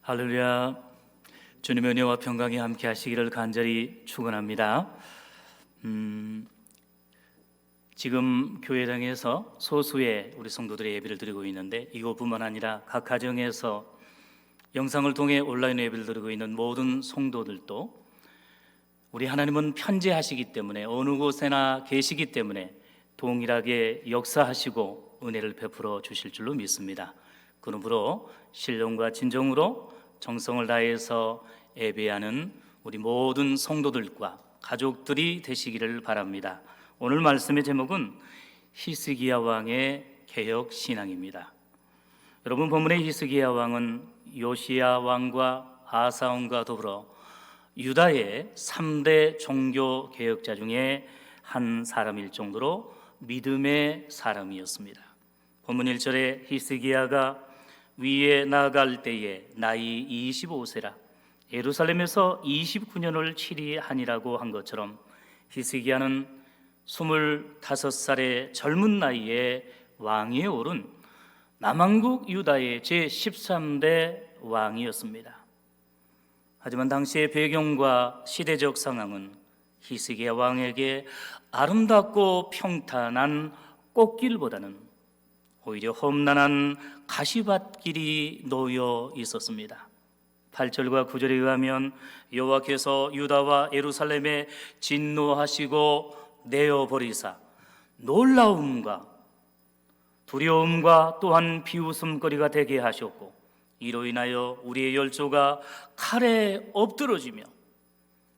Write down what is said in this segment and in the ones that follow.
할렐루야. 주님의 은혜와 평강이 함께 하시기를 간절히 축원합니다. 지금 교회당에서 소수의 우리 성도들의 예배를 드리고 있는데 이곳뿐만 아니라 각 가정에서 영상을 통해 온라인 예배를 드리고 있는 모든 성도들도 우리 하나님은 편재하시기 때문에 어느 곳에나 계시기 때문에 동일하게 역사하시고 은혜를 베풀어 주실 줄로 믿습니다. 그러므로 신령과 진정으로 정성을 다해서 예배하는 우리 모든 성도들과 가족들이 되시기를 바랍니다. 오늘 말씀의 제목은 히스기야 왕의 개혁 신앙입니다. 여러분, 본문의 히스기야 왕은 요시야 왕과 아사 왕과 더불어 유다의 3대 종교 개혁자 중에 한 사람일 정도로 믿음의 사람이었습니다. 본문 1절에 히스기야가 위에 나아갈 때에 나이 25세라 예루살렘에서 29년을 치리하니라고 한 것처럼 히스기야는 25살의 젊은 나이에 왕위에 오른 남왕국 유다의 제13대 왕이었습니다. 하지만 당시의 배경과 시대적 상황은 히스기야 왕에게 아름답고 평탄한 꽃길보다는 오히려 험난한 가시밭길이 놓여 있었습니다. 8절과 9절에 의하면 여호와께서 유다와 예루살렘에 진노하시고 내어버리사 놀라움과 두려움과 또한 비웃음거리가 되게 하셨고 이로 인하여 우리의 열조가 칼에 엎드러지며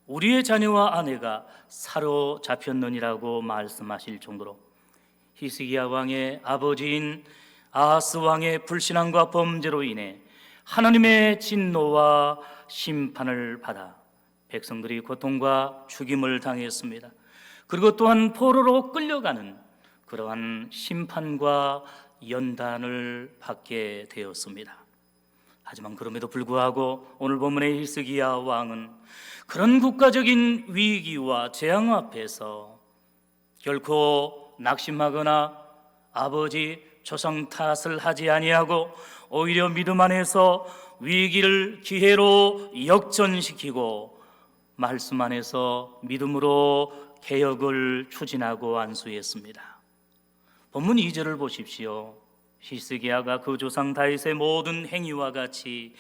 우리의 자녀와 아내가 사로잡혔느니라고 말씀하실 정도로 히스기야 왕의 아버지인 아하스 왕의 불신앙과 범죄로 인해 하나님의 진노와 심판을 받아 백성들이 고통과 죽임을 당했습니다. 그리고 또한 포로로 끌려가는 그러한 심판과 연단을 받게 되었습니다. 하지만 그럼에도 불구하고 오늘 본문의 히스기야 왕은 그런 국가적인 위기와 재앙 앞에서 결코 낙심하거나 아버지 조상 탓을 하지 아니하고 오히려 믿음 안에서 위기를 기회로 역전시키고 말씀 안에서 믿음으로 개혁을 추진하고 안수했습니다. 본문 2절을 보십시오. 히스기야가 그 조상 다윗의 모든 행위와 같이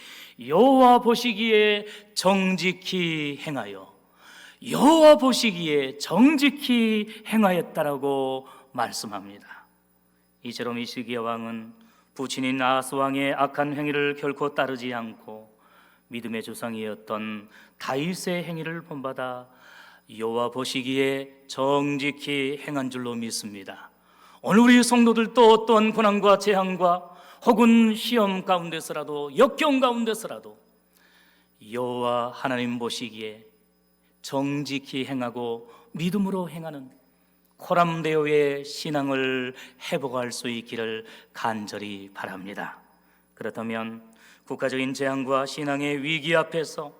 여호와 보시기에 정직히 행하여 여호와 보시기에 정직히 행하였다라고 말씀합니다. 이처럼 히스기야 왕은 부친인 아하스 왕의 악한 행위를 결코 따르지 않고 믿음의 조상이었던 다윗의 행위를 본받아 여호와 보시기에 정직히 행한 줄로 믿습니다. 오늘 우리 성도들도 어떠한 고난과 재앙과 혹은 시험 가운데서라도 역경 가운데서라도 여호와 하나님 보시기에 정직히 행하고 믿음으로 행하는 코람데오의 신앙을 회복할 수 있기를 간절히 바랍니다. 그렇다면 국가적인 재앙과 신앙의 위기 앞에서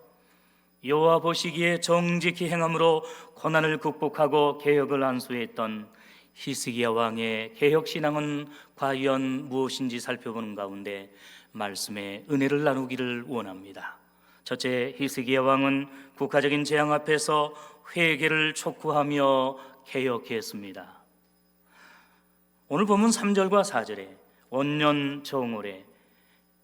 여호와 보시기에 정직히 행함으로 고난을 극복하고 개혁을 안수했던 히스기야 왕의 개혁 신앙은 과연 무엇인지 살펴보는 가운데 말씀의 은혜를 나누기를 원합니다. 첫째, 히스기야 왕은 국가적인 재앙 앞에서 회개를 촉구하며 개혁했습니다. 오늘 본문 3절과 4절에 원년 정월에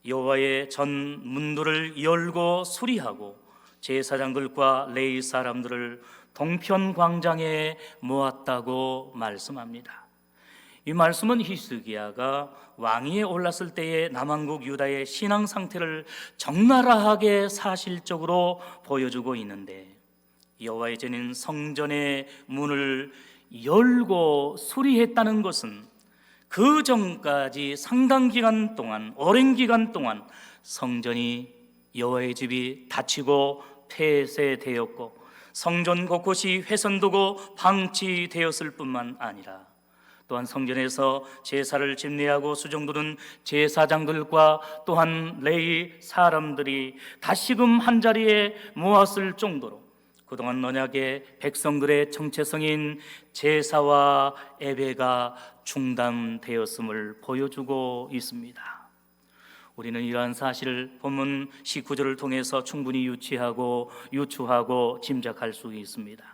여호와의 전 문들을 열고 수리하고 제사장들과 레위 사람들을 동편 광장에 모았다고 말씀합니다. 이 말씀은 히스기야가 왕위에 올랐을 때의 남왕국 유다의 신앙 상태를 적나라하게 사실적으로 보여주고 있는데 여호와의 전인 성전의 문을 열고 수리했다는 것은 그 전까지 상당 기간 동안, 오랜 기간 동안 성전이 여호와의 집이 닫히고 폐쇄되었고 성전 곳곳이 훼손되고 방치되었을 뿐만 아니라 또한 성전에서 제사를 집례하고 수종드는 제사장들과 또한 레위 사람들이 다시금 한자리에 모았을 정도로 그동안 언약의 백성들의 정체성인 제사와 예배가 중단되었음을 보여주고 있습니다. 우리는 이러한 사실을 본문 19절을 통해서 충분히 유추하고 짐작할 수 있습니다.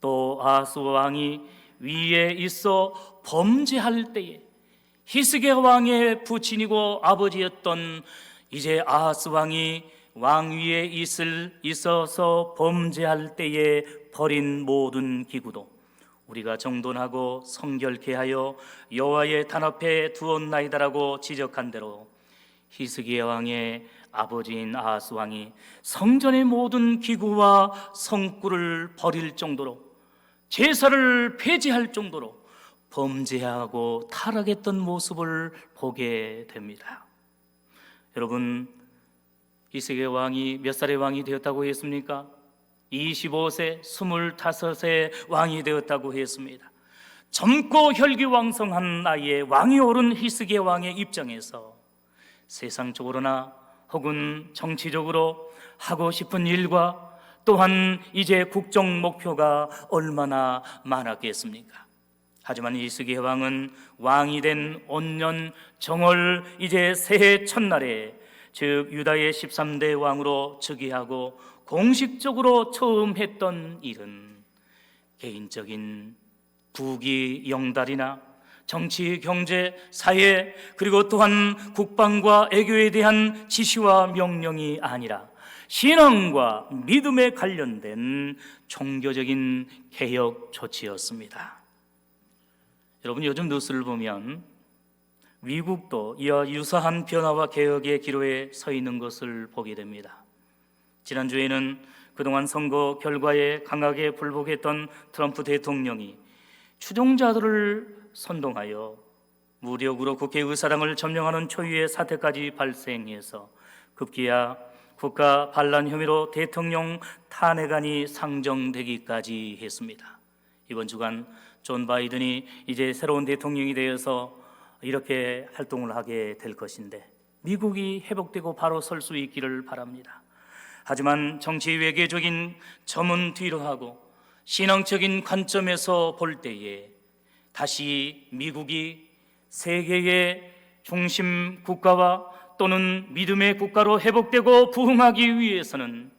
또 아하스 왕이 위에 있어 범죄할 때에 히스기야 왕의 부친이고 아버지였던 이제 아하스 왕이 왕위에 있어서 범죄할 때에 버린 모든 기구도 우리가 정돈하고 성결케 하여 여호와의 단 앞에 두었나이다라고 지적한 대로 히스기야 왕의 아버지인 아하스 왕이 성전의 모든 기구와 성구를 버릴 정도로 제사를 폐지할 정도로 범죄하고 타락했던 모습을 보게 됩니다. 여러분, 히스기야 왕이 몇 살의 왕이 되었다고 했습니까? 25세, 25세 왕이 되었다고 했습니다. 젊고 혈기왕성한 나이에 왕이 오른 히스기야 왕의 입장에서 세상적으로나 혹은 정치적으로 하고 싶은 일과 또한 이제 국정 목표가 얼마나 많았겠습니까? 하지만 히스기야 왕은 왕이 된 온년 정월 이제 새해 첫날에 즉 유다의 13대 왕으로 즉위하고 공식적으로 처음 했던 일은 개인적인 부귀 영달이나 정치, 경제, 사회 그리고 또한 국방과 애교에 대한 지시와 명령이 아니라 신앙과 믿음에 관련된 종교적인 개혁 조치였습니다. 여러분, 요즘 뉴스를 보면 미국도 이와 유사한 변화와 개혁의 기로에 서 있는 것을 보게 됩니다. 지난주에는 그동안 선거 결과에 강하게 불복했던 트럼프 대통령이 추종자들을 선동하여 무력으로 국회의사당을 점령하는 초유의 사태까지 발생해서 급기야 국가 반란 혐의로 대통령 탄핵안이 상정되기까지 했습니다. 이번 주간 존 바이든이 이제 새로운 대통령이 되어서 이렇게 활동을 하게 될 것인데 미국이 회복되고 바로 설 수 있기를 바랍니다. 하지만 정치 외교적인 점은 뒤로 하고 신앙적인 관점에서 볼 때에 다시 미국이 세계의 중심 국가와 또는 믿음의 국가로 회복되고 부흥하기 위해서는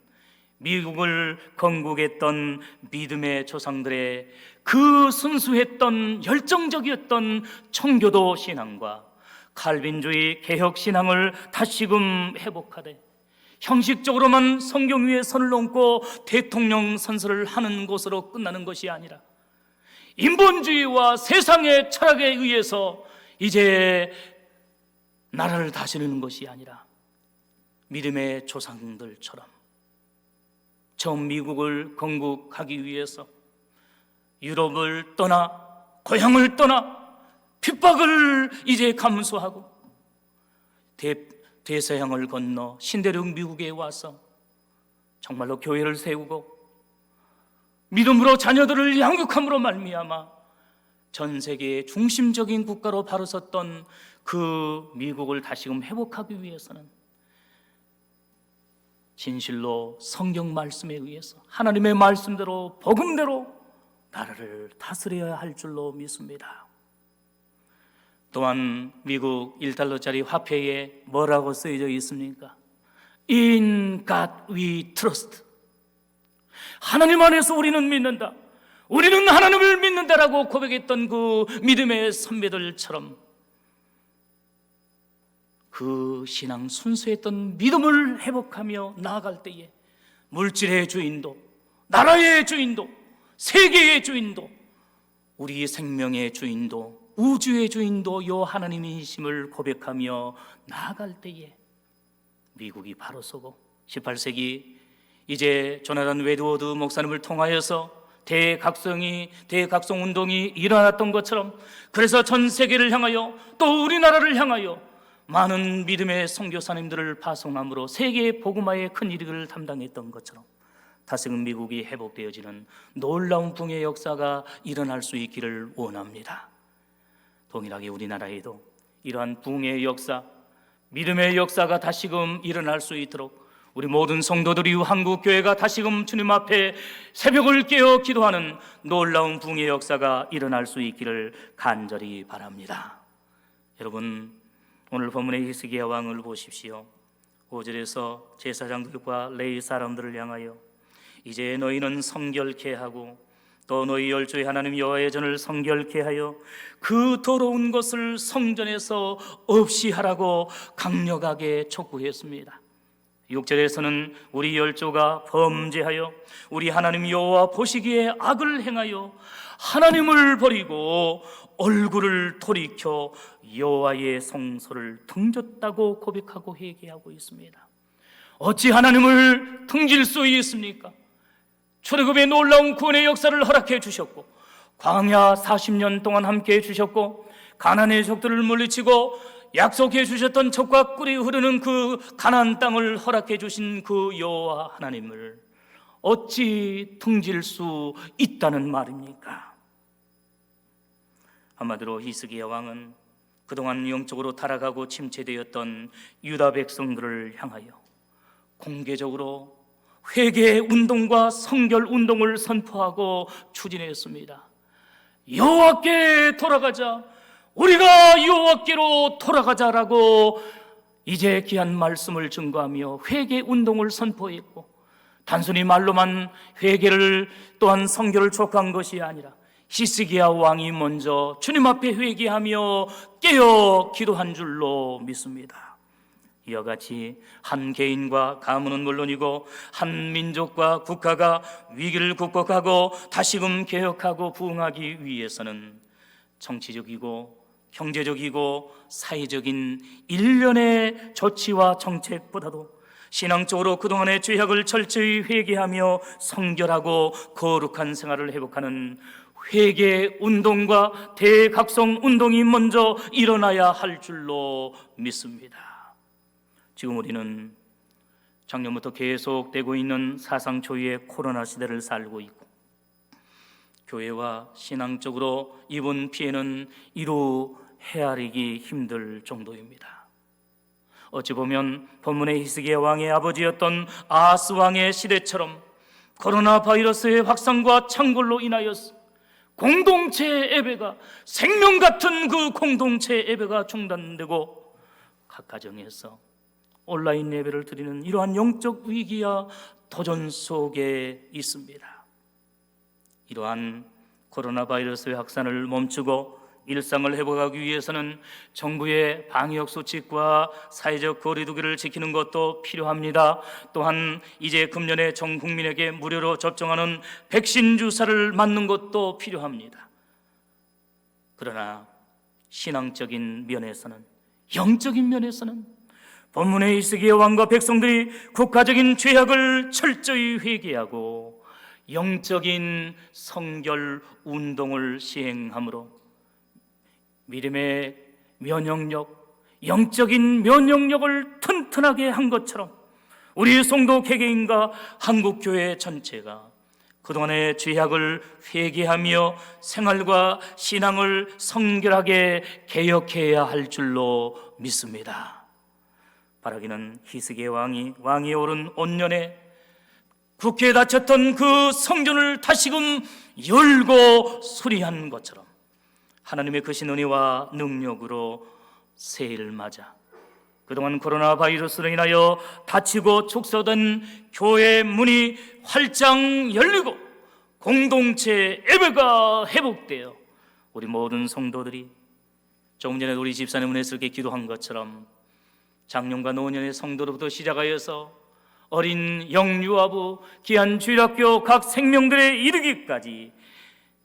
미국을 건국했던 믿음의 조상들의 그 순수했던 열정적이었던 청교도 신앙과 칼빈주의 개혁 신앙을 다시금 회복하되 형식적으로만 성경 위에 선을 넘고 대통령 선서를 하는 것으로 끝나는 것이 아니라 인본주의와 세상의 철학에 의해서 이제 나라를 다스리는 것이 아니라 믿음의 조상들처럼 처음 미국을 건국하기 위해서 유럽을 떠나 고향을 떠나 핍박을 이제 감수하고 대서양을 건너 신대륙 미국에 와서 정말로 교회를 세우고 믿음으로 자녀들을 양육함으로 말미암아 전 세계의 중심적인 국가로 바로 섰던 그 미국을 다시금 회복하기 위해서는 진실로 성경 말씀에 의해서 하나님의 말씀대로 복음대로 나라를 다스려야 할 줄로 믿습니다. 또한 미국 1달러짜리 화폐에 뭐라고 쓰여져 있습니까? In God we trust. 하나님 안에서 우리는 믿는다. 우리는 하나님을 믿는다라고 고백했던 그 믿음의 선배들처럼 그 신앙 순수했던 믿음을 회복하며 나아갈 때에 물질의 주인도, 나라의 주인도, 세계의 주인도, 우리 생명의 주인도, 우주의 주인도 요 하나님이심을 고백하며 나아갈 때에 미국이 바로 서고 18세기 이제 조나단 웨드워드 목사님을 통하여서 대각성 운동이 일어났던 것처럼 그래서 전 세계를 향하여 또 우리나라를 향하여 많은 믿음의 선교사님들을 파송함으로 세계 복음화의 큰 일을 담당했던 것처럼 다시금 미국이 회복되어지는 놀라운 붕의 역사가 일어날 수 있기를 원합니다. 동일하게 우리나라에도 이러한 붕의 역사, 믿음의 역사가 다시금 일어날 수 있도록 우리 모든 성도들이 한국교회가 다시금 주님 앞에 새벽을 깨어 기도하는 놀라운 붕의 역사가 일어날 수 있기를 간절히 바랍니다. 여러분, 오늘 본문의 히스기야 왕을 보십시오. 5절에서 제사장들과 레위 사람들을 향하여 이제 너희는 성결케 하고 또 너희 열조의 하나님 여호와의 전을 성결케 하여 그 더러운 것을 성전에서 없이 하라고 강력하게 촉구했습니다. 6절에서는 우리 열조가 범죄하여 우리 하나님 여호와 보시기에 악을 행하여 하나님을 버리고 얼굴을 돌이켜 여호와의 성소를 등졌다고 고백하고 회개하고 있습니다. 어찌 하나님을 등질 수 있습니까? 출애굽의 놀라운 구원의 역사를 허락해 주셨고 광야 40년 동안 함께해 주셨고 가나안의 적들을 물리치고 약속해 주셨던 젖과 꿀이 흐르는 그 가나안 땅을 허락해 주신 그 여호와 하나님을 어찌 등질 수 있다는 말입니까? 한마디로 히스기야 왕은 그동안 영적으로 타락하고 침체되었던 유다 백성들을 향하여 공개적으로 회개 운동과 성결 운동을 선포하고 추진했습니다. 여호와께 돌아가자, 우리가 여호와께로 돌아가자라고 이제 귀한 말씀을 증거하며 회개 운동을 선포했고, 단순히 말로만 회개를 또한 성결을 촉구한 것이 아니라 히스기야 왕이 먼저 주님 앞에 회개하며 깨어 기도한 줄로 믿습니다. 이와 같이 한 개인과 가문은 물론이고 한 민족과 국가가 위기를 극복하고 다시금 개혁하고 부흥하기 위해서는 정치적이고 경제적이고 사회적인 일련의 조치와 정책보다도 신앙적으로 그동안의 죄악을 철저히 회개하며 성결하고 거룩한 생활을 회복하는 회개 운동과 대각성 운동이 먼저 일어나야 할 줄로 믿습니다. 지금 우리는 작년부터 계속되고 있는 사상 초유의 코로나 시대를 살고 있고, 교회와 신앙적으로 입은 피해는 이루 헤아리기 힘들 정도입니다. 어찌 보면 본문의 히스기야 왕의 아버지였던 아하스 왕의 시대처럼 코로나 바이러스의 확산과 창궐로 인하여서 공동체 예배가, 생명 같은 그 공동체 예배가 중단되고 각 가정에서 온라인 예배를 드리는 이러한 영적 위기와 도전 속에 있습니다. 이러한 코로나 바이러스의 확산을 멈추고 일상을 회복하기 위해서는 정부의 방역 수칙과 사회적 거리두기를 지키는 것도 필요합니다. 또한 이제 금년에 전 국민에게 무료로 접종하는 백신 주사를 맞는 것도 필요합니다. 그러나 신앙적인 면에서는, 영적인 면에서는 본문의 히스기야 왕과 백성들이 국가적인 죄악을 철저히 회개하고 영적인 성결 운동을 시행함으로 믿음의 면역력, 영적인 면역력을 튼튼하게 한 것처럼 우리 성도 개개인과 한국교회 전체가 그동안의 죄악을 회개하며 생활과 신앙을 성결하게 개혁해야 할 줄로 믿습니다. 바라기는 히스기야 왕이 오른 온년에 국회에 닫혔던 그 성전을 다시금 열고 수리한 것처럼 하나님의 크신 은혜와 능력으로 새해를 맞아 그동안 코로나 바이러스로 인하여 닫히고 축소된 교회 문이 활짝 열리고 공동체 예배가 회복되어 우리 모든 성도들이 조금 전에 우리 집사님 은혜스럽게 기도한 것처럼 장년과 노년의 성도로부터 시작하여서 어린 영유아부, 귀한 주일학교 각 생명들에 이르기까지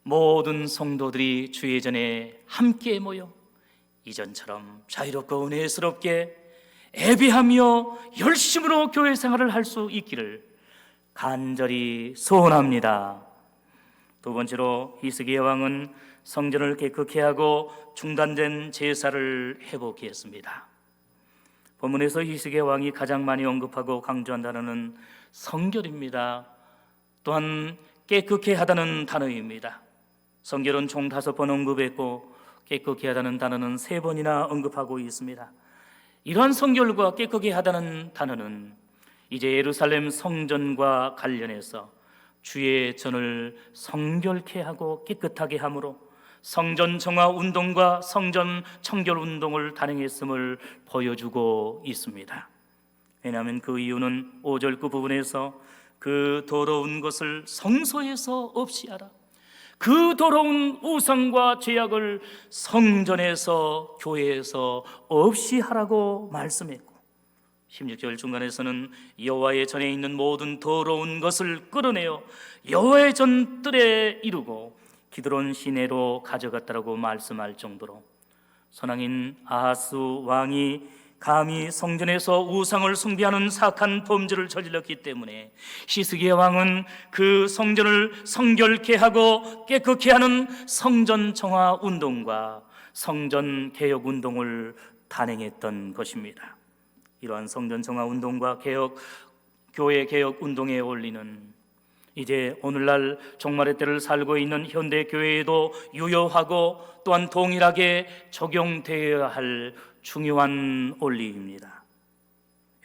모든 성도들이 주의 전에 함께 모여 이전처럼 자유롭고 은혜스럽게 예배하며 열심으로 교회 생활을 할 수 있기를 간절히 소원합니다. 두 번째로 히스기야 왕은 성전을 깨끗게 하고 중단된 제사를 회복했습니다. 본문에서 히스기야 왕이 가장 많이 언급하고 강조한 단어는 성결입니다. 또한 깨끗게 하다는 단어입니다. 성결은 총 5번 언급했고 깨끗게 하다는 단어는 3번이나 언급하고 있습니다. 이러한 성결과 깨끗게 하다는 단어는 이제 예루살렘 성전과 관련해서 주의 전을 성결케 하고 깨끗하게 함으로 성전 정화 운동과 성전 청결 운동을 단행했음을 보여주고 있습니다. 왜냐하면 그 이유는 5절 그 부분에서 그 더러운 것을 성소에서 없이 하라, 그 더러운 우상과 죄악을 성전에서 교회에서 없이 하라고 말씀했고, 16절 중간에서는 여호와의 전에 있는 모든 더러운 것을 끌어내어 여호와의 전뜰에 이루고 기드론 시내로 가져갔다라고 말씀할 정도로 선왕인 아하스 왕이 감히 성전에서 우상을 숭배하는 사악한 범죄를 저질렀기 때문에 히스기야 왕은 그 성전을 성결케 하고 깨끗게 하는 성전 정화 운동과 성전 개혁 운동을 단행했던 것입니다. 이러한 성전 정화 운동과 교회 개혁 운동에 어울리는 이제 오늘날 종말의 때를 살고 있는 현대 교회에도 유효하고 또한 동일하게 적용되어야 할 중요한 원리입니다.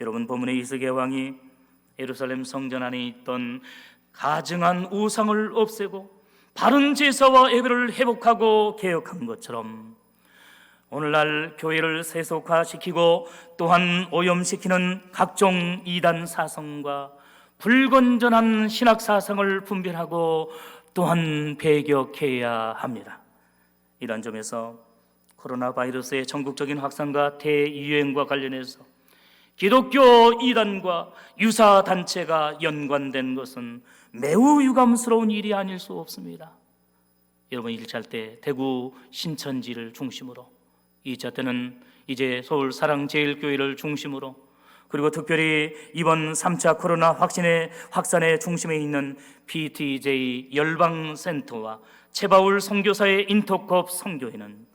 여러분, 본문의 히스기야 왕이 예루살렘 성전 안에 있던 가증한 우상을 없애고 바른 제사와 예배를 회복하고 개혁한 것처럼 오늘날 교회를 세속화시키고 또한 오염시키는 각종 이단 사상과 불건전한 신학 사상을 분별하고 또한 배격해야 합니다. 이런 점에서 코로나 바이러스의 전국적인 확산과 대유행과 관련해서 기독교 이단과 유사 단체가 연관된 것은 매우 유감스러운 일이 아닐 수 없습니다. 여러분, 1차 때 대구 신천지를 중심으로, 2차 때는 이제 서울 사랑제일교회를 중심으로, 그리고 특별히 이번 3차 코로나 확산의 중심에 있는 PTJ 열방센터와 최바울 선교사의 인터컵 선교회는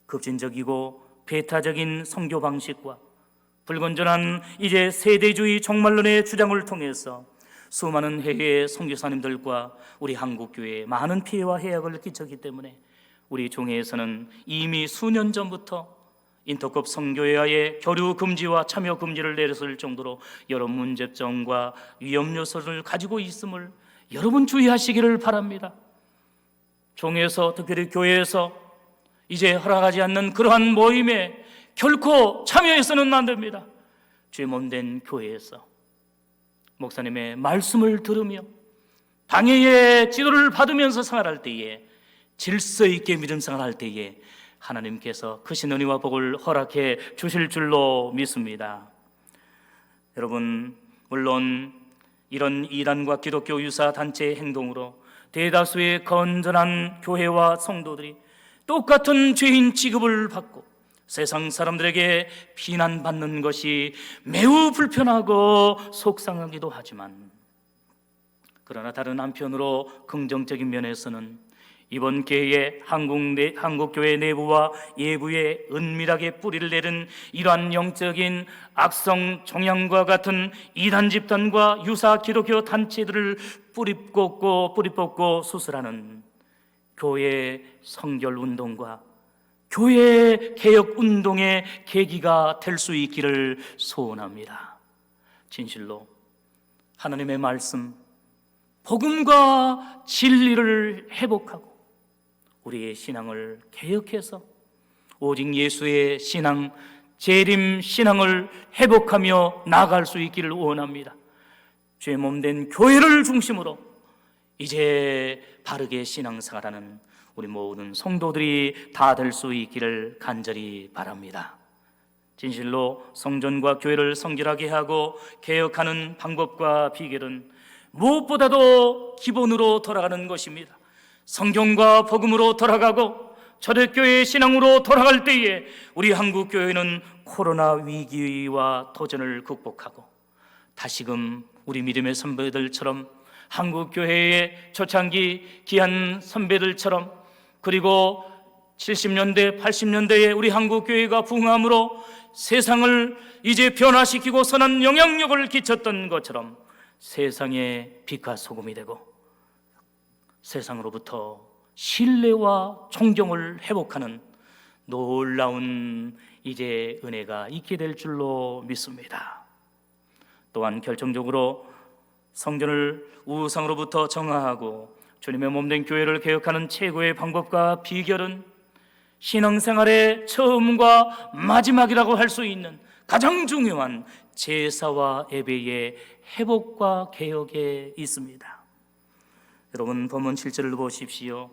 급진적이고 배타적인 선교 방식과 불건전한 이제 세대주의 종말론의 주장을 통해서 수많은 해외 선교사님들과 우리 한국교회에 많은 피해와 해악을 끼쳤기 때문에 우리 종회에서는 이미 수년 전부터 인터컵 선교회와의 교류 금지와 참여 금지를 내렸을 정도로 여러 문제점과 위험 요소를 가지고 있음을 여러분 주의하시기를 바랍니다. 종회에서, 특별히 교회에서 이제 허락하지 않는 그러한 모임에 결코 참여해서는 안 됩니다. 주의 몸된 교회에서 목사님의 말씀을 들으며 방해의 지도를 받으면서 생활할 때에, 질서 있게 믿음 생활할 때에 하나님께서 크신 은혜와 복을 허락해 주실 줄로 믿습니다. 여러분, 물론 이런 이단과 기독교 유사 단체의 행동으로 대다수의 건전한 교회와 성도들이 똑같은 죄인 취급을 받고 세상 사람들에게 비난받는 것이 매우 불편하고 속상하기도 하지만, 그러나 다른 한편으로 긍정적인 면에서는 이번 기회에 한국교회 내부와 예부에 은밀하게 뿌리를 내린 이러한 영적인 악성 종양과 같은 이단 집단과 유사 기독교 단체들을 뿌리 뽑고 수술하는 교회 성결 운동과 교회 개혁 운동의 계기가 될 수 있기를 소원합니다. 진실로 하나님의 말씀, 복음과 진리를 회복하고 우리의 신앙을 개혁해서 오직 예수의 신앙, 재림 신앙을 회복하며 나아갈 수 있기를 원합니다. 죄 몸된 교회를 중심으로 이제 바르게 신앙생활하는 우리 모든 성도들이 다 될 수 있기를 간절히 바랍니다. 진실로 성전과 교회를 성결하게 하고 개혁하는 방법과 비결은 무엇보다도 기본으로 돌아가는 것입니다. 성경과 복음으로 돌아가고 초대교회의 신앙으로 돌아갈 때에 우리 한국교회는 코로나 위기와 도전을 극복하고 다시금 우리 믿음의 선배들처럼, 한국교회의 초창기 귀한 선배들처럼, 그리고 70년대, 80년대에 우리 한국교회가 부흥함으로 세상을 이제 변화시키고 선한 영향력을 끼쳤던 것처럼 세상의 빛과 소금이 되고 세상으로부터 신뢰와 존경을 회복하는 놀라운 이제 은혜가 있게 될 줄로 믿습니다. 또한 결정적으로 성전을 우상으로부터 정화하고 주님의 몸된 교회를 개혁하는 최고의 방법과 비결은 신앙생활의 처음과 마지막이라고 할 수 있는 가장 중요한 제사와 예배의 회복과 개혁에 있습니다. 여러분, 본문 7절을 보십시오.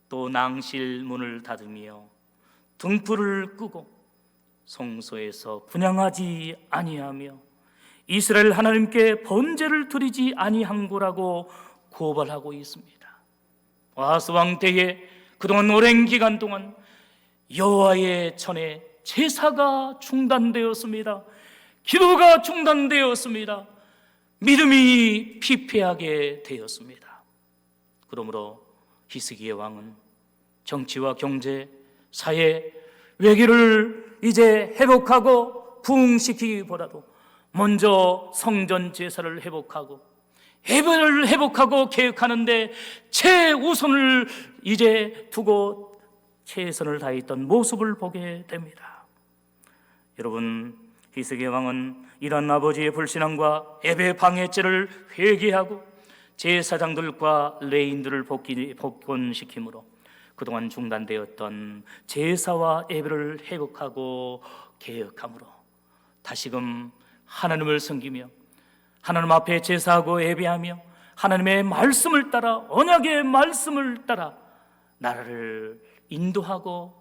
또 낭실 문을 닫으며 등불을 끄고 성소에서 분향하지 아니하며 이스라엘 하나님께 번제를 드리지 아니한 거라고 고발하고 있습니다. 아하스 왕 때에 그동안 오랜 기간 동안 여호와의 전에 제사가 중단되었습니다. 기도가 중단되었습니다. 믿음이 피폐하게 되었습니다. 그러므로 히스기야 왕은 정치와 경제, 사회, 외교를 이제 회복하고 부흥시키기보다도 먼저 성전 제사를 회복하고 예배를 회복하고 개혁하는데 최우선을 이제 두고 최선을 다했던 모습을 보게 됩니다. 여러분, 히스기야 왕은 이런 아버지의 불신앙과 예배 방해죄를 회개하고 제사장들과 레인들을 복권시킴으로 그동안 중단되었던 제사와 예배를 회복하고 개혁함으로 다시금 하나님을 섬기며 하나님 앞에 제사하고 예배하며 하나님의 말씀을 따라, 언약의 말씀을 따라 나라를 인도하고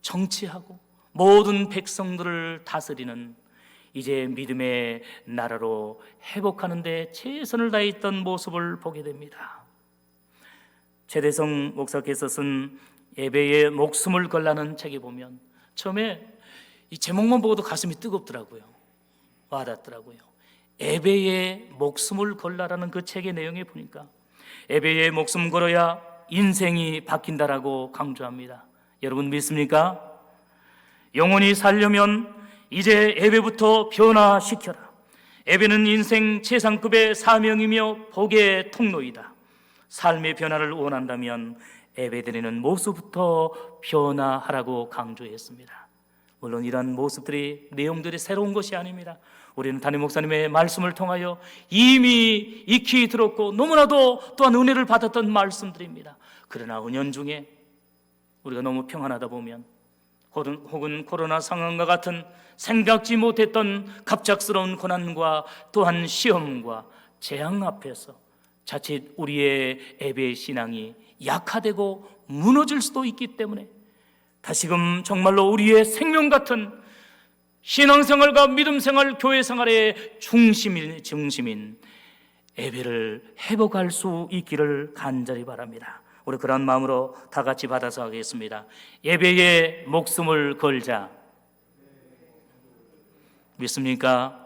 정치하고 모든 백성들을 다스리는 이제 믿음의 나라로 회복하는 데 최선을 다했던 모습을 보게 됩니다. 최대성 목사께서 쓴 예배에 목숨을 걸라는 책에 보면 처음에 이 제목만 보고도 가슴이 뜨겁더라고요. 와닿더라고요. 예배에 목숨을 걸라라는 그 책의 내용에 보니까 예배에 목숨 걸어야 인생이 바뀐다라고 강조합니다. 여러분 믿습니까? 영원히 살려면 이제 예배부터 변화시켜라. 예배는 인생 최상급의 사명이며 복의 통로이다. 삶의 변화를 원한다면 예배드리는 모습부터 변화하라고 강조했습니다. 물론 이런 모습들이, 내용들이 새로운 것이 아닙니다. 우리는 담임 목사님의 말씀을 통하여 이미 익히 들었고 너무나도 또한 은혜를 받았던 말씀들입니다. 그러나 은연중에 우리가 너무 평안하다 보면 혹은 코로나 상황과 같은 생각지 못했던 갑작스러운 고난과 또한 시험과 재앙 앞에서 자칫 우리의 예배 신앙이 약화되고 무너질 수도 있기 때문에 다시금 정말로 우리의 생명 같은 신앙생활과 믿음생활, 교회생활의 중심인 예배를 회복할 수 있기를 간절히 바랍니다. 우리 그런 마음으로 다 같이 받아서 하겠습니다. 예배에 목숨을 걸자. 믿습니까?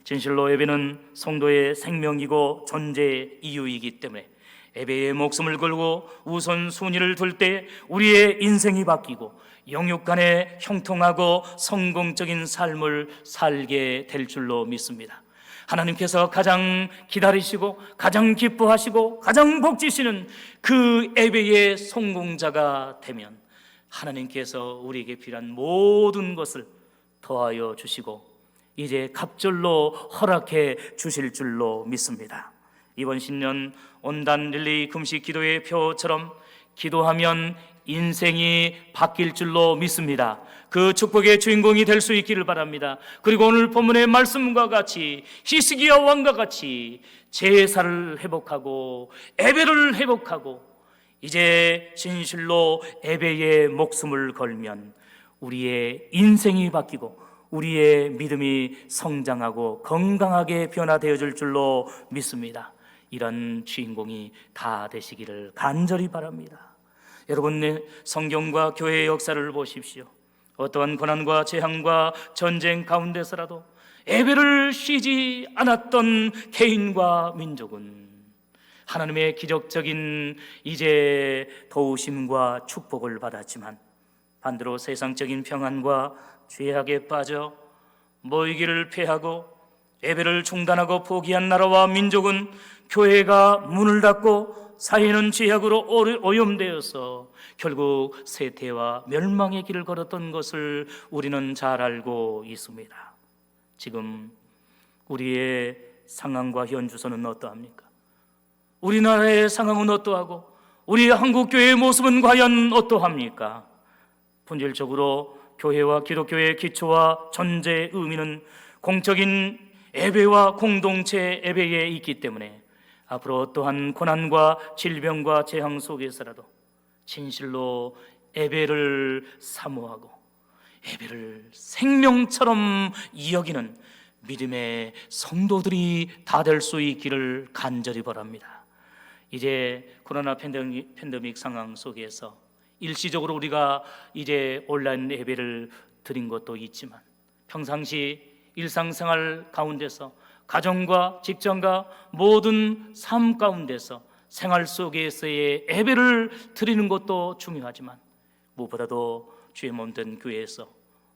진실로 예배는 성도의 생명이고 존재의 이유이기 때문에 예배에 목숨을 걸고 우선순위를 둘 때 우리의 인생이 바뀌고 영육간에 형통하고 성공적인 삶을 살게 될 줄로 믿습니다. 하나님께서 가장 기다리시고 가장 기뻐하시고 가장 복지시는 그 예배의 성공자가 되면 하나님께서 우리에게 필요한 모든 것을 더하여 주시고 이제 갑절로 허락해 주실 줄로 믿습니다. 이번 신년 온단 릴레이 금식 기도의 표처럼 기도하면 인생이 바뀔 줄로 믿습니다. 그 축복의 주인공이 될 수 있기를 바랍니다. 그리고 오늘 본문의 말씀과 같이 히스기야 왕과 같이 제사를 회복하고 예배를 회복하고 이제 진실로 예배에 목숨을 걸면 우리의 인생이 바뀌고 우리의 믿음이 성장하고 건강하게 변화되어질 줄로 믿습니다. 이런 주인공이 다 되시기를 간절히 바랍니다. 여러분의 성경과 교회의 역사를 보십시오. 어떠한 고난과 재앙과 전쟁 가운데서라도 예배를 쉬지 않았던 개인과 민족은 하나님의 기적적인 이제 도우심과 축복을 받았지만 반대로 세상적인 평안과 죄악에 빠져 모이기를 패하고 예배를 중단하고 포기한 나라와 민족은 교회가 문을 닫고 사회는 죄악으로 오염되어서 결국 쇠퇴와 멸망의 길을 걸었던 것을 우리는 잘 알고 있습니다. 지금 우리의 상황과 현주소는 어떠합니까? 우리나라의 상황은 어떠하고 우리 한국교회의 모습은 과연 어떠합니까? 본질적으로 교회와 기독교의 기초와 전제의 의미는 공적인 예배와 공동체 예배에 있기 때문에 앞으로 어떠한 고난과 질병과 재앙 속에서라도 진실로 예배를 사모하고 예배를 생명처럼 여기는 믿음의 성도들이 다 될 수 있기를 간절히 바랍니다. 이제 코로나 팬데믹 상황 속에서 일시적으로 우리가 이제 온라인 예배를 드린 것도 있지만 평상시 일상생활 가운데서 가정과 직장과 모든 삶 가운데서 생활 속에서의 예배를 드리는 것도 중요하지만 무엇보다도 주의 몸된 교회에서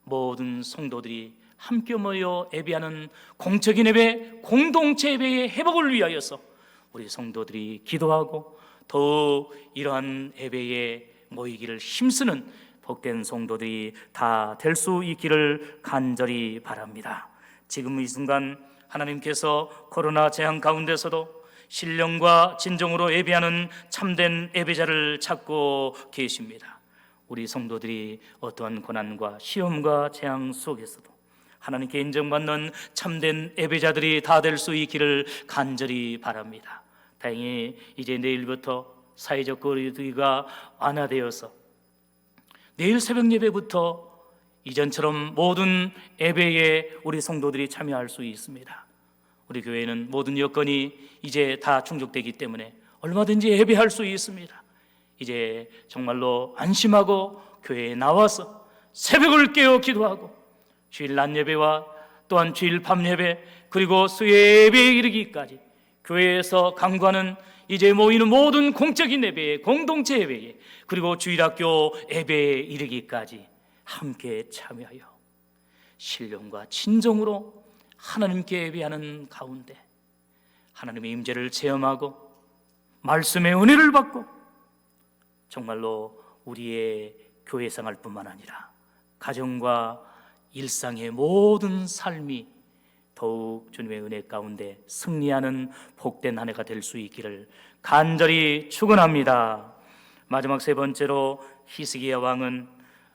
모든 성도들이 함께 모여 예배하는 공적인 예배, 공동체 예배의 회복을 위하여서 우리 성도들이 기도하고 더욱 이러한 예배에 모이기를 힘쓰는 복된 성도들이 다 될 수 있기를 간절히 바랍니다. 지금 이 순간 하나님께서 코로나 재앙 가운데서도 신령과 진정으로 예배하는 참된 예배자를 찾고 계십니다. 우리 성도들이 어떠한 고난과 시험과 재앙 속에서도 하나님께 인정받는 참된 예배자들이 다 될 수 있기를 간절히 바랍니다. 다행히 이제 내일부터 사회적 거리두기가 완화되어서 내일 새벽 예배부터 이전처럼 모든 예배에 우리 성도들이 참여할 수 있습니다. 우리 교회는 모든 여건이 이제 다 충족되기 때문에 얼마든지 예배할 수 있습니다. 이제 정말로 안심하고 교회에 나와서 새벽을 깨어 기도하고 주일 낮 예배와 또한 주일 밤 예배 그리고 수요 예배에 이르기까지 교회에서 강구하는 이제 모이는 모든 공적인 예배에 공동체 예배에 그리고 주일학교 예배에 이르기까지 함께 참여하여 신령과 진정으로 하나님께 예배하는 가운데 하나님의 임재를 체험하고 말씀의 은혜를 받고 정말로 우리의 교회 생활뿐만 아니라 가정과 일상의 모든 삶이 더욱 주님의 은혜 가운데 승리하는 복된 한 해가 될 수 있기를 간절히 축원합니다. 마지막 세 번째로 히스기야 왕은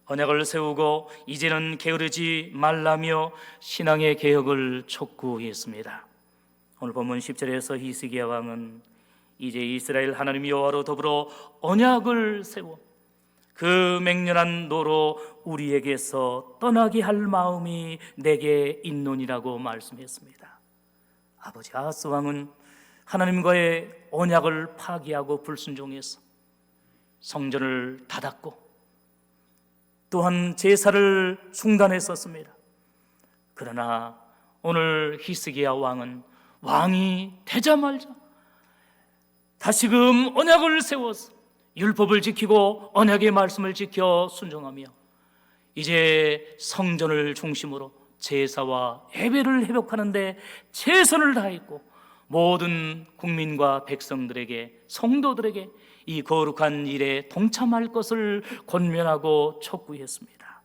언약을 세우고 이제는 게으르지 말라며 신앙의 개혁을 촉구했습니다. 오늘 본문 10절에서 히스기야 왕은 이제 이스라엘 하나님 여호와로 더불어 언약을 세워 그 맹렬한 노로 우리에게서 떠나게 할 마음이 내게 있노니라고 말씀했습니다. 아버지 아하스 왕은 하나님과의 언약을 파기하고 불순종해서 성전을 닫았고 또한 제사를 중단했었습니다. 그러나 오늘 히스기야 왕은 왕이 되자마자 다시금 언약을 세워서 율법을 지키고 언약의 말씀을 지켜 순종하며 이제 성전을 중심으로 제사와 예배를 회복하는 데 최선을 다했고 모든 국민과 백성들에게 성도들에게 이 거룩한 일에 동참할 것을 권면하고 촉구했습니다.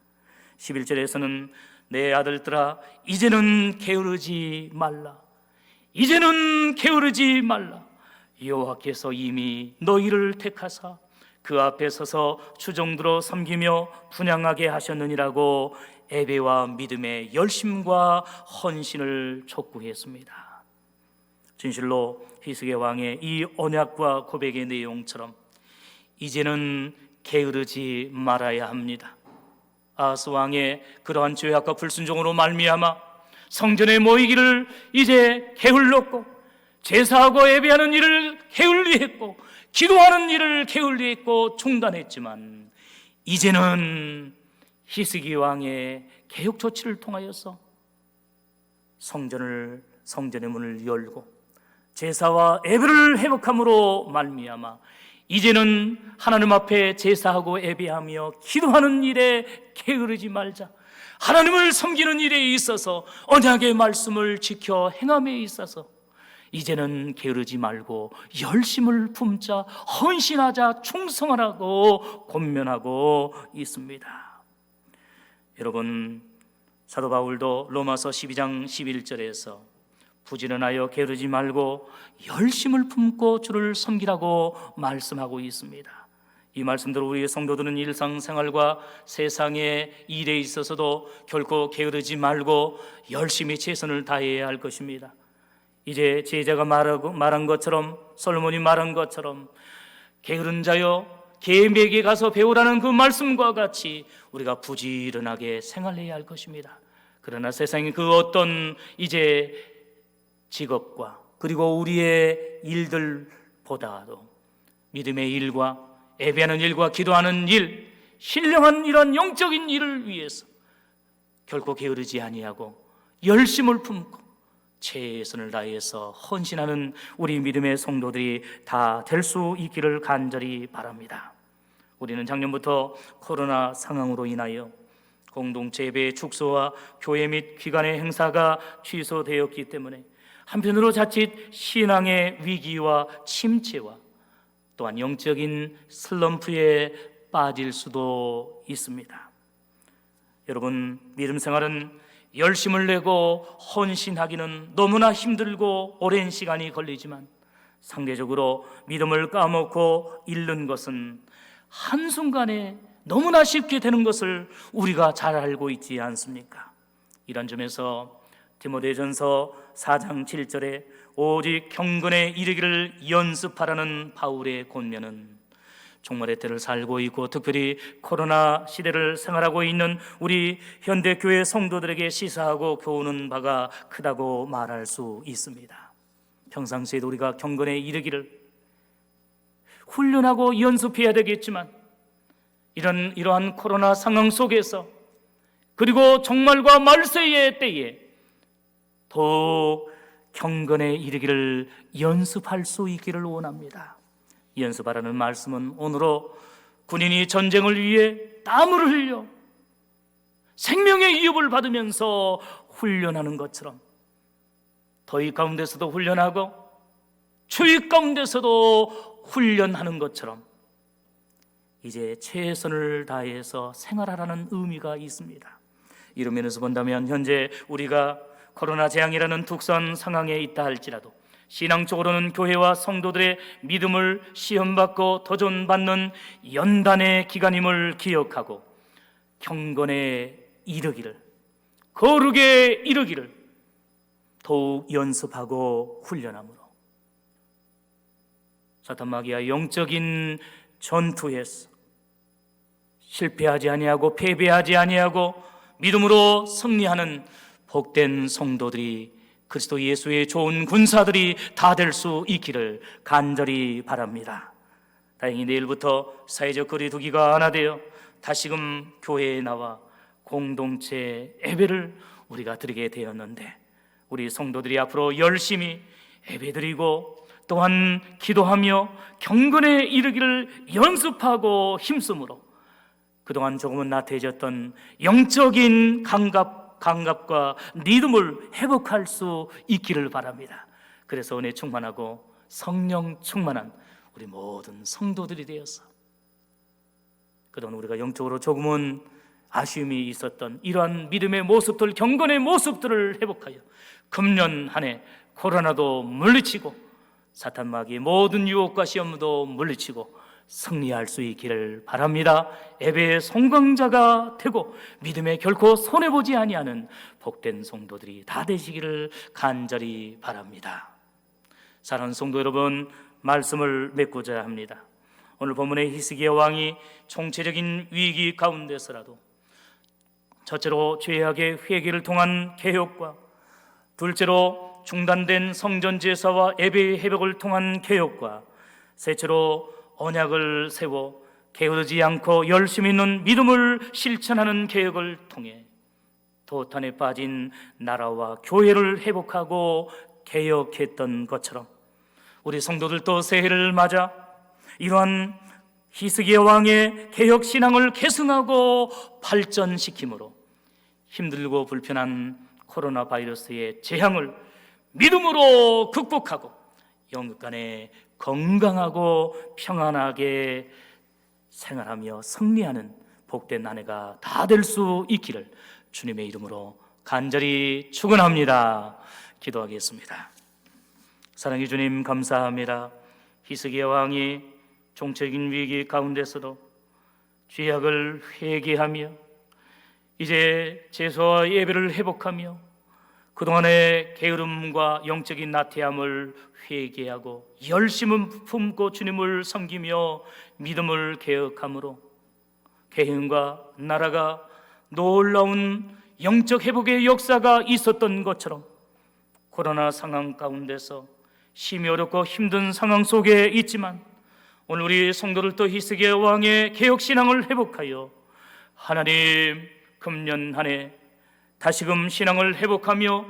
11절에서는 내 아들들아 이제는 게으르지 말라 이제는 게으르지 말라 여호와께서 이미 너희를 택하사 그 앞에 서서 주정들어 섬기며 분향하게 하셨느니라고 예배와 믿음의 열심과 헌신을 촉구했습니다. 진실로 히스기야 왕의 이 언약과 고백의 내용처럼 이제는 게으르지 말아야 합니다. 아하스 왕의 그러한 죄악과 불순종으로 말미암아 성전에 모이기를 이제 게을렀고 제사하고 예배하는 일을 게을리했고 기도하는 일을 게을리했고 중단했지만 이제는 히스기 왕의 개혁 조치를 통하여서 성전의 문을 열고 제사와 예배를 회복함으로 말미암아 이제는 하나님 앞에 제사하고 예배하며 기도하는 일에 게으르지 말자. 하나님을 섬기는 일에 있어서 언약의 말씀을 지켜 행함에 있어서 이제는 게으르지 말고 열심을 품자, 헌신하자, 충성하라고 권면하고 있습니다. 여러분, 사도 바울도 로마서 12장 11절에서 부지런하여 게으르지 말고 열심을 품고 주를 섬기라고 말씀하고 있습니다. 이 말씀대로 우리 성도들은 일상생활과 세상의 일에 있어서도 결코 게으르지 말고 열심히 최선을 다해야 할 것입니다. 이제 제자가 말한 것처럼, 솔로몬이 말한 것처럼 게으른 자여 개미에게 가서 배우라는 그 말씀과 같이 우리가 부지런하게 생활해야 할 것입니다. 그러나 세상의 그 어떤 이제 직업과 그리고 우리의 일들보다도 믿음의 일과 예배하는 일과 기도하는 일, 신령한 이런 영적인 일을 위해서 결코 게으르지 아니하고 열심을 품고 최선을 다해서 헌신하는 우리 믿음의 성도들이 다 될 수 있기를 간절히 바랍니다. 우리는 작년부터 코로나 상황으로 인하여 공동체 예배 축소와 교회 및 기관의 행사가 취소되었기 때문에 한편으로 자칫 신앙의 위기와 침체와 또한 영적인 슬럼프에 빠질 수도 있습니다. 여러분, 믿음 생활은 열심을 내고 헌신하기는 너무나 힘들고 오랜 시간이 걸리지만 상대적으로 믿음을 까먹고 잃는 것은 한순간에 너무나 쉽게 되는 것을 우리가 잘 알고 있지 않습니까? 이런 점에서 디모데전서 4장 7절에 오직 경건에 이르기를 연습하라는 바울의 권면은 종말의 때를 살고 있고 특별히 코로나 시대를 생활하고 있는 우리 현대교회 성도들에게 시사하고 교훈은 바가 크다고 말할 수 있습니다. 평상시에도 우리가 경건에 이르기를 훈련하고 연습해야 되겠지만 이러한 코로나 상황 속에서 그리고 종말과 말세의 때에 더욱 경건에 이르기를 연습할 수 있기를 원합니다. 연습하라는 말씀은 오늘로 군인이 전쟁을 위해 땀을 흘려 생명의 위협을 받으면서 훈련하는 것처럼 더위 가운데서도 훈련하고 추위 가운데서도 훈련하는 것처럼 이제 최선을 다해서 생활하라는 의미가 있습니다. 이런 면에서 본다면 현재 우리가 코로나 재앙이라는 특수한 상황에 있다 할지라도 신앙적으로는 교회와 성도들의 믿음을 시험받고 도전받는 연단의 기간임을 기억하고 경건에 이르기를, 거룩에 이르기를 더욱 연습하고 훈련함으로 사탄 마귀와 영적인 전투에서 실패하지 아니하고 패배하지 아니하고 믿음으로 승리하는 복된 성도들이 그리스도 예수의 좋은 군사들이 다 될 수 있기를 간절히 바랍니다. 다행히 내일부터 사회적 거리두기가 완화되어 다시금 교회에 나와 공동체 예배를 우리가 드리게 되었는데 우리 성도들이 앞으로 열심히 예배드리고 또한 기도하며 경건에 이르기를 연습하고 힘쓰므로 그동안 조금은 나태해졌던 영적인 감각과 믿음을 회복할 수 있기를 바랍니다. 그래서 은혜 충만하고 성령 충만한 우리 모든 성도들이 되어서 그동안 우리가 영적으로 조금은 아쉬움이 있었던 이러한 믿음의 모습들, 경건의 모습들을 회복하여 금년 한 해 코로나도 물리치고 사탄 마귀의 모든 유혹과 시험도 물리치고 승리할 수 있기를 바랍니다. 예배의 송강자가 되고 믿음에 결코 손해보지 아니하는 복된 성도들이 다 되시기를 간절히 바랍니다. 사랑하는 성도 여러분, 말씀을 맺고자 합니다. 오늘 본문의 히스기야 왕이 총체적인 위기 가운데서라도 첫째로 죄악의 회개를 통한 개혁과 둘째로 중단된 성전 제사와 예배의 회복을 통한 개혁과 셋째로 언약을 세워 게으르지 않고 열심히 있는 믿음을 실천하는 개혁을 통해 도탄에 빠진 나라와 교회를 회복하고 개혁했던 것처럼 우리 성도들도 새해를 맞아 이러한 히스기야 왕의 개혁 신앙을 계승하고 발전시킴으로 힘들고 불편한 코로나 바이러스의 재앙을 믿음으로 극복하고 영육간에 건강하고 평안하게 생활하며 승리하는 복된 한 해가 다 될 수 있기를 주님의 이름으로 간절히 축원합니다. 기도하겠습니다. 사랑의 주님, 감사합니다. 히스기야 왕이 종적인 위기 가운데서도 죄악을 회개하며 이제 제사와 예배를 회복하며 그동안의 게으름과 영적인 나태함을 회개하고 열심을 품고 주님을 섬기며 믿음을 개혁함으로 개인과 나라가 놀라운 영적 회복의 역사가 있었던 것처럼 코로나 상황 가운데서 심히 어렵고 힘든 상황 속에 있지만 오늘 우리 성도들도 히스기야 왕의 개혁신앙을 회복하여 하나님 금년 한 해 다시금 신앙을 회복하며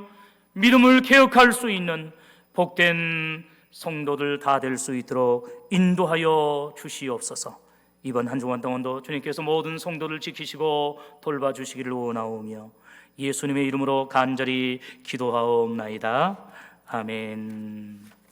믿음을 개혁할 수 있는 복된 성도들 다 될 수 있도록 인도하여 주시옵소서. 이번 한 주간 동안도 주님께서 모든 성도를 지키시고 돌봐주시기를 원하오며 예수님의 이름으로 간절히 기도하옵나이다. 아멘.